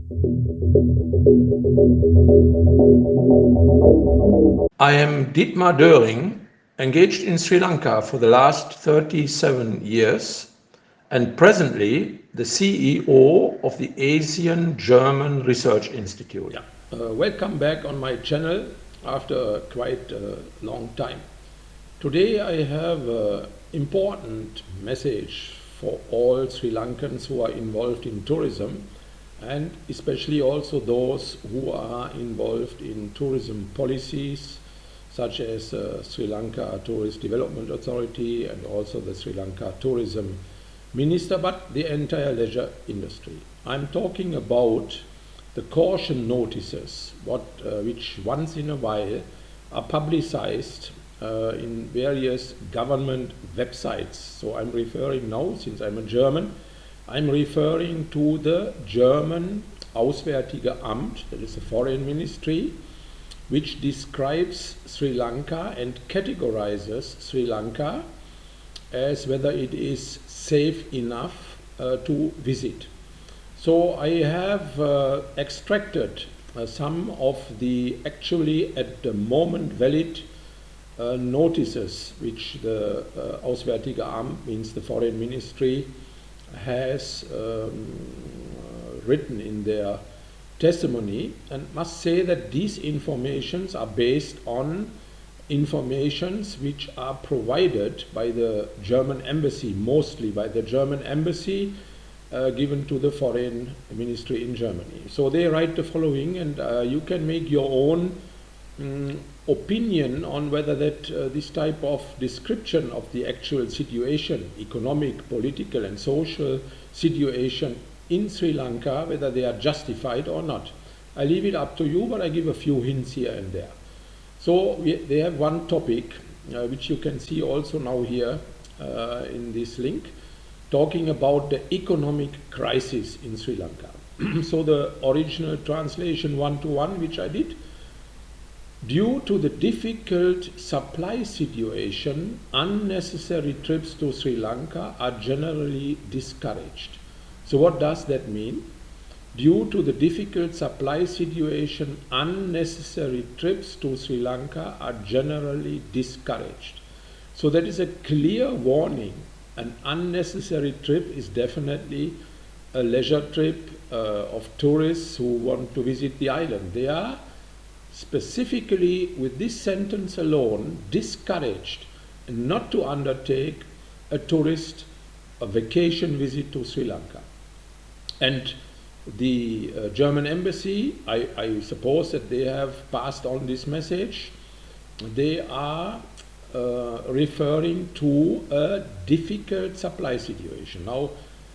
I am Dietmar Doering, engaged in Sri Lanka for the last 37 years and presently the CEO of the Asian German Research Institute. Welcome back on my channel after quite a long time. Today I have an important message for all Sri Lankans who are involved in tourism, and especially also those who are involved in tourism policies such as Sri Lanka Tourist Development Authority and also the Sri Lanka Tourism Minister, but the entire leisure industry. I'm talking about the caution notices, which once in a while are publicized in various government websites. So I'm referring now, since I'm a German, I'm referring to the German Auswärtige Amt, that is the Foreign Ministry, which describes Sri Lanka and categorizes Sri Lanka as whether it is safe enough to visit. So I have extracted some of the actually at the moment valid notices which the Auswärtige Amt, means the Foreign Ministry, has written in their testimony, and must say that these informations are based on informations which are provided by the German embassy, mostly by the German embassy, given to the Foreign Ministry in Germany. So they write the following, and you can make your own opinion on whether that this type of description of the actual situation, economic, political and social situation in Sri Lanka, whether they are justified or not. I leave it up to you, but I give a few hints here and there. So they have one topic which you can see also now here in this link, talking about the economic crisis in Sri Lanka. So the original translation one-to-one which I did: due to the difficult supply situation, unnecessary trips to Sri Lanka are generally discouraged. So what does that mean? Due to the difficult supply situation, unnecessary trips to Sri Lanka are generally discouraged. So that is a clear warning. An unnecessary trip is definitely a leisure trip of tourists who want to visit the island. They are specifically, with this sentence alone, discouraged not to undertake a vacation visit to Sri Lanka. And the German embassy, I suppose that they have passed on this message. They are referring to a difficult supply situation. Now,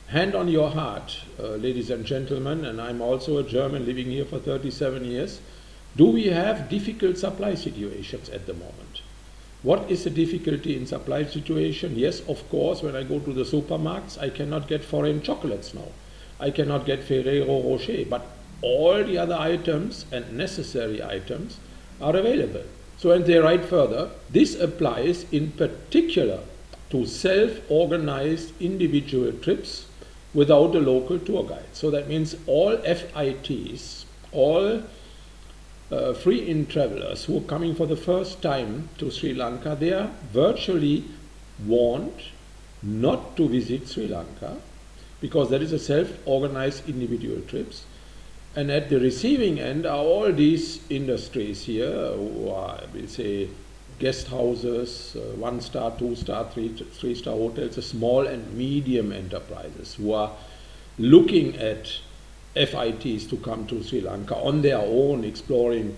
hand on your heart, ladies and gentlemen, and I'm also a German living here for 37 years, do we have difficult supply situations at the moment? What is the difficulty in supply situation? Yes, of course, when I go to the supermarkets, I cannot get foreign chocolates now. I cannot get Ferrero Rocher, but all the other items and necessary items are available. So, and they write further, this applies in particular to self-organized individual trips without a local tour guide. So that means all FITs, all free-in travelers who are coming for the first time to Sri Lanka, they are virtually warned not to visit Sri Lanka, because that is a self-organized individual trips. And at the receiving end are all these industries here who are, we'll say, guest houses, 1-star, 2-star, 3-star hotels, the small and medium enterprises who are looking at FITs to come to Sri Lanka on their own, exploring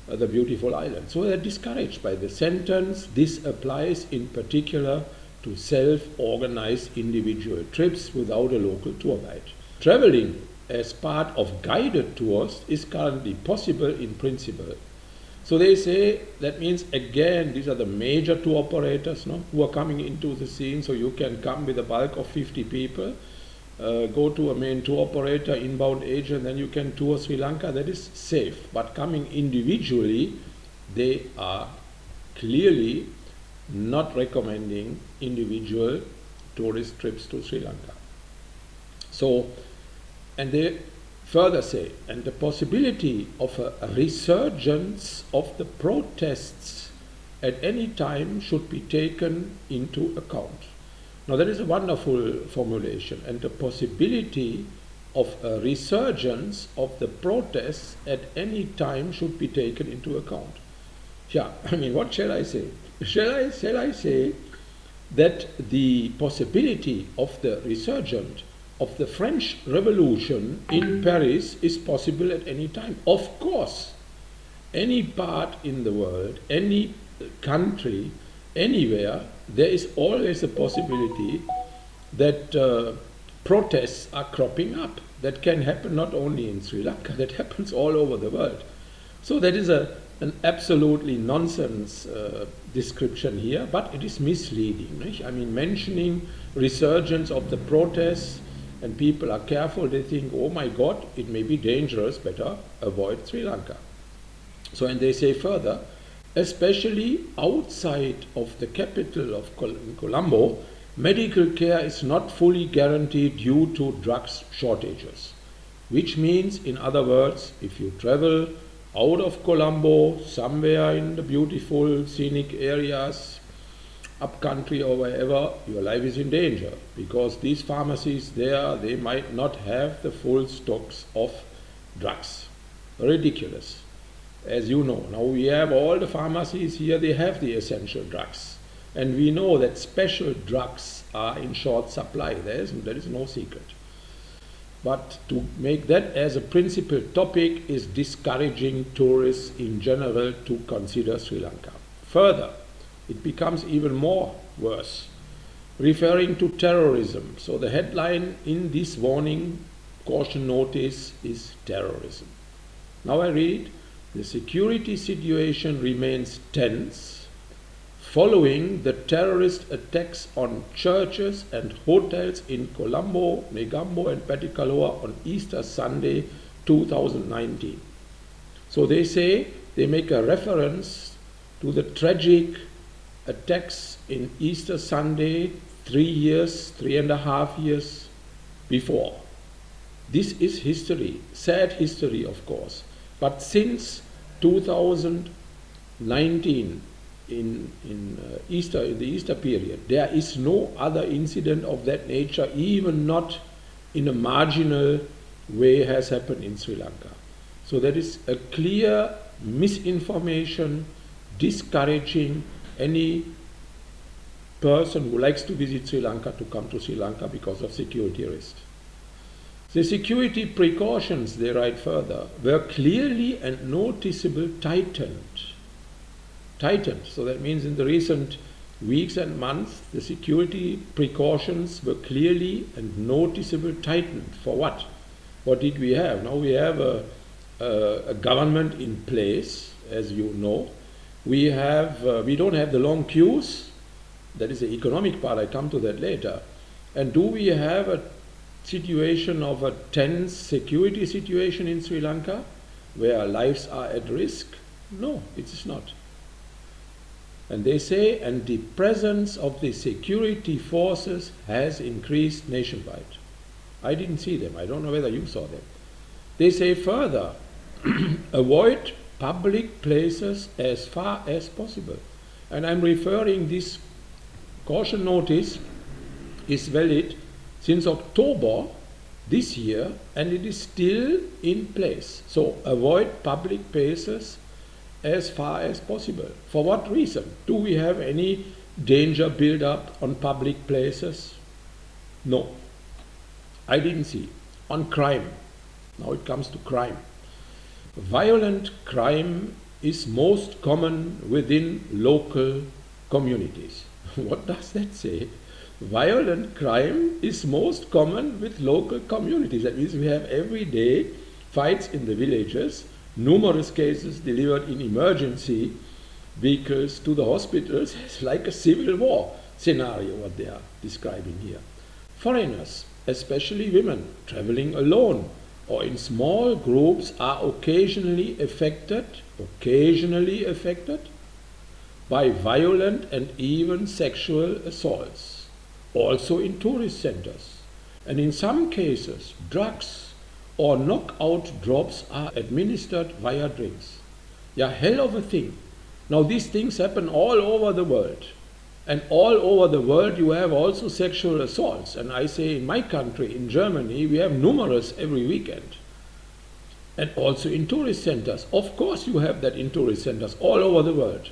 the beautiful island. So they're discouraged by the sentence. This applies in particular to self-organized individual trips without a local tour guide. Traveling as part of guided tours is currently possible in principle. So they say that means, again, these are the major tour operators who are coming into the scene. So you can come with a bulk of 50 people, go to a main tour operator, inbound agent, then you can tour Sri Lanka. That is safe. But coming individually, they are clearly not recommending individual tourist trips to Sri Lanka. So, and they further say, and the possibility of a resurgence of the protests at any time should be taken into account. Now that is a wonderful formulation, and the possibility of a resurgence of the protests at any time should be taken into account. Yeah, I mean, what shall I say? Shall I say that the possibility of the resurgence of the French Revolution in Paris is possible at any time? Of course, any part in the world, any country, anywhere, there is always a possibility that protests are cropping up. That can happen not only in Sri Lanka, that happens all over the world. So that is an absolutely nonsense description here, but it is misleading. Nicht? I mean, mentioning resurgence of the protests, and people are careful, they think, oh my God, it may be dangerous, better avoid Sri Lanka. So, and they say further, especially outside of the capital of Colombo, medical care is not fully guaranteed due to drugs shortages. Which means, in other words, if you travel out of Colombo, somewhere in the beautiful scenic areas, up country or wherever, your life is in danger, because these pharmacies there, they might not have the full stocks of drugs. Ridiculous. As you know, now we have all the pharmacies here, they have the essential drugs. And we know that special drugs are in short supply. That is no secret. But to make that as a principal topic is discouraging tourists in general to consider Sri Lanka. Further, it becomes even more worse, referring to terrorism. So the headline in this warning caution notice is terrorism. Now I read, the security situation remains tense following the terrorist attacks on churches and hotels in Colombo, Negombo and Petikaloa on Easter Sunday 2019. So they say, they make a reference to the tragic attacks in Easter Sunday 3.5 years before. This is history, sad history of course, but since 2019, in the Easter period, there is no other incident of that nature, even not in a marginal way, has happened in Sri Lanka. So there is a clear misinformation discouraging any person who likes to visit Sri Lanka to come to Sri Lanka because of security risk. The security precautions, they write further, were clearly and noticeably tightened. So that means in the recent weeks and months, the security precautions were clearly and noticeably tightened. For what? What did we have? Now we have a government in place, as you know. We don't have the long queues. That is the economic part. I come to that later. And do we have a situation of a tense security situation in Sri Lanka where lives are at risk? No, it is not. And they say, and the presence of the security forces has increased nationwide. I didn't see them. I don't know whether you saw them. They say further, avoid public places as far as possible. And I'm referring, this caution notice is valid since October this year, and it is still in place. So avoid public places as far as possible. For what reason? Do we have any danger build up on public places? No, I didn't see. On crime, now it comes to crime. Violent crime is most common within local communities. What does that say? Violent crime is most common with local communities. That means we have every day fights in the villages, numerous cases delivered in emergency vehicles to the hospitals. It's like a civil war scenario what they are describing here. Foreigners, especially women traveling alone or in small groups, are occasionally affected by violent and even sexual assaults, also in tourist centers. And in some cases, drugs or knockout drops are administered via drinks. Yeah, hell of a thing. Now these things happen all over the world. And all over the world you have also sexual assaults. And I say in my country, in Germany, we have numerous every weekend. And also in tourist centers. Of course you have that in tourist centers all over the world.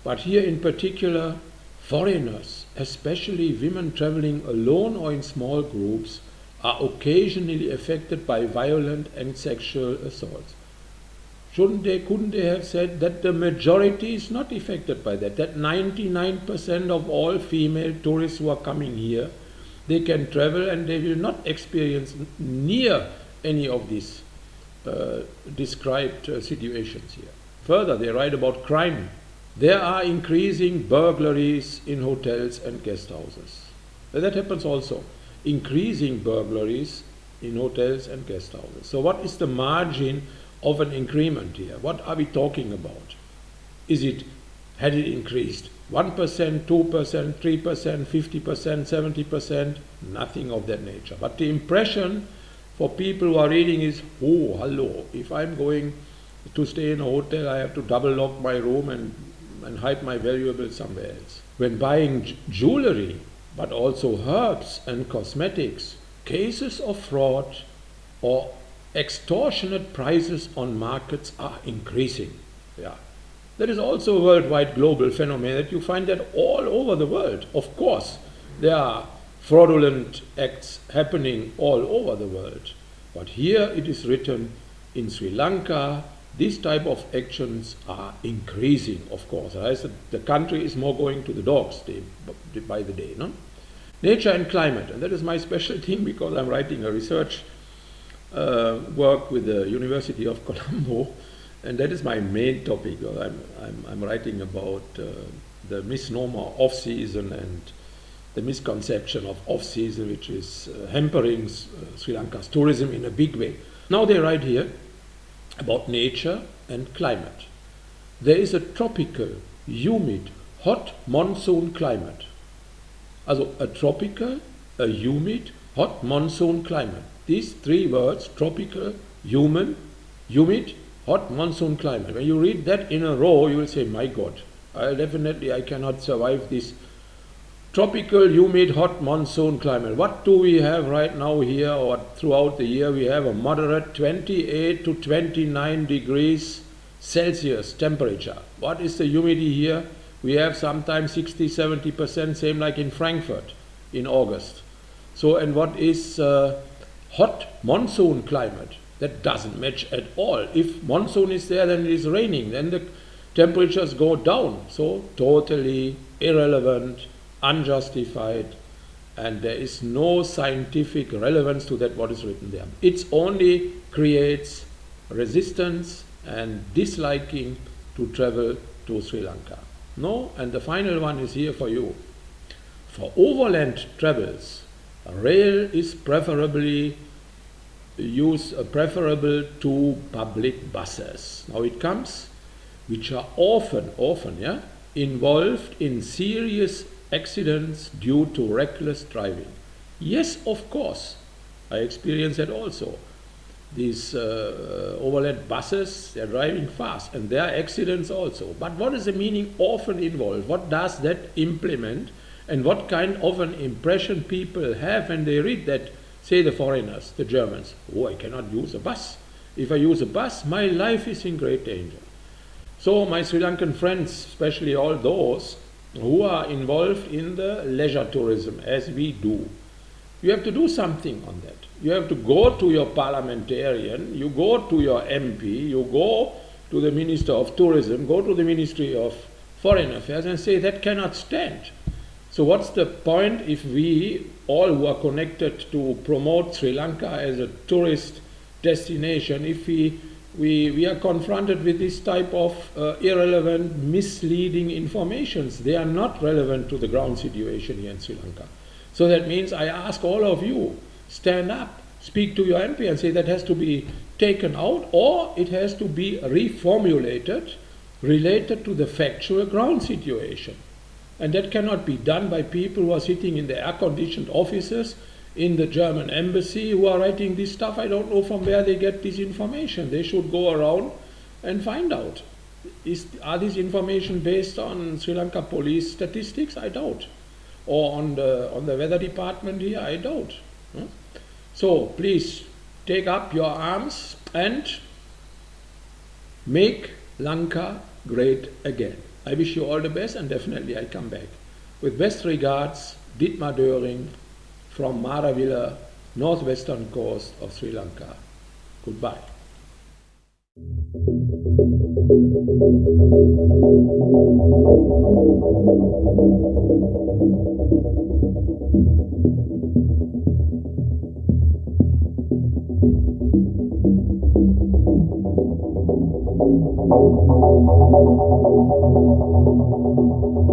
But here in particular, foreigners, especially women traveling alone or in small groups, are occasionally affected by violent and sexual assaults. Couldn't they have said that the majority is not affected by that? That 99% of all female tourists who are coming here, they can travel and they will not experience near any of these described situations here. Further, they write about crime. There are increasing burglaries in hotels and guest houses. That happens also. Increasing burglaries in hotels and guest houses. So what is the margin of an increment here? What are we talking about? Had it increased 1%, 2%, 3%, 50%, 70%? Nothing of that nature. But the impression for people who are reading is, oh, hello, if I'm going to stay in a hotel, I have to double lock my room and hide my valuables somewhere else. When buying jewelry, but also herbs and cosmetics, cases of fraud or extortionate prices on markets are increasing. Yeah. That is also a worldwide global phenomenon that you find that all over the world. Of course, there are fraudulent acts happening all over the world. But here it is written, in Sri Lanka, these type of actions are increasing, of course. The country is more going to the dogs by the day. No? Nature and climate, and that is my special thing because I'm writing a research work with the University of Colombo, and that is my main topic. I'm writing about the misnomer off-season and the misconception of off-season, which is hampering Sri Lanka's tourism in a big way. Now they write here about nature and climate. There is a tropical, humid, hot monsoon climate. Also a tropical, a humid, hot monsoon climate. These three words, tropical, humid, hot monsoon climate. When you read that in a row, you will say, my God, I cannot survive this tropical, humid, hot monsoon climate. What do we have right now here or throughout the year? We have a moderate 28 to 29 degrees Celsius temperature. What is the humidity here? We have sometimes 60, 70%, same like in Frankfurt in August. So, and what is hot monsoon climate? That doesn't match at all. If monsoon is there, then it is raining, then the temperatures go down. So totally irrelevant, unjustified, and there is no scientific relevance to that what is written there. It only creates resistance and disliking to travel to Sri Lanka. No, and the final one is here for you. For overland travels, rail is preferable to public buses. Now it comes, which are often involved in serious accidents due to reckless driving. Yes, of course, I experienced that also. These overland buses, they're driving fast and there are accidents also. But what is the meaning often involved? What does that implement? And what kind of an impression people have when they read that, say the foreigners, the Germans, oh, I cannot use a bus. If I use a bus, my life is in great danger. So my Sri Lankan friends, especially all those who are involved in the leisure tourism, as we do, you have to do something on that. You have to go to your parliamentarian, you go to your MP, you go to the Minister of Tourism, go to the Ministry of Foreign Affairs and say that cannot stand. So what's the point if we, all who are connected to promote Sri Lanka as a tourist destination, if we are confronted with this type of irrelevant, misleading informations? They are not relevant to the ground situation here in Sri Lanka. So that means I ask all of you, stand up, speak to your MP and say that has to be taken out or it has to be reformulated related to the factual ground situation. And that cannot be done by people who are sitting in the air-conditioned offices in the German embassy who are writing this stuff. I don't know from where they get this information. They should go around and find out. Are these information based on Sri Lanka police statistics? I doubt. Or on the weather department here? I doubt. So please take up your arms and make Lanka great again. I wish you all the best, and definitely I come back. With best regards, Dietmar Doering from Maravilla, northwestern coast of Sri Lanka. Goodbye.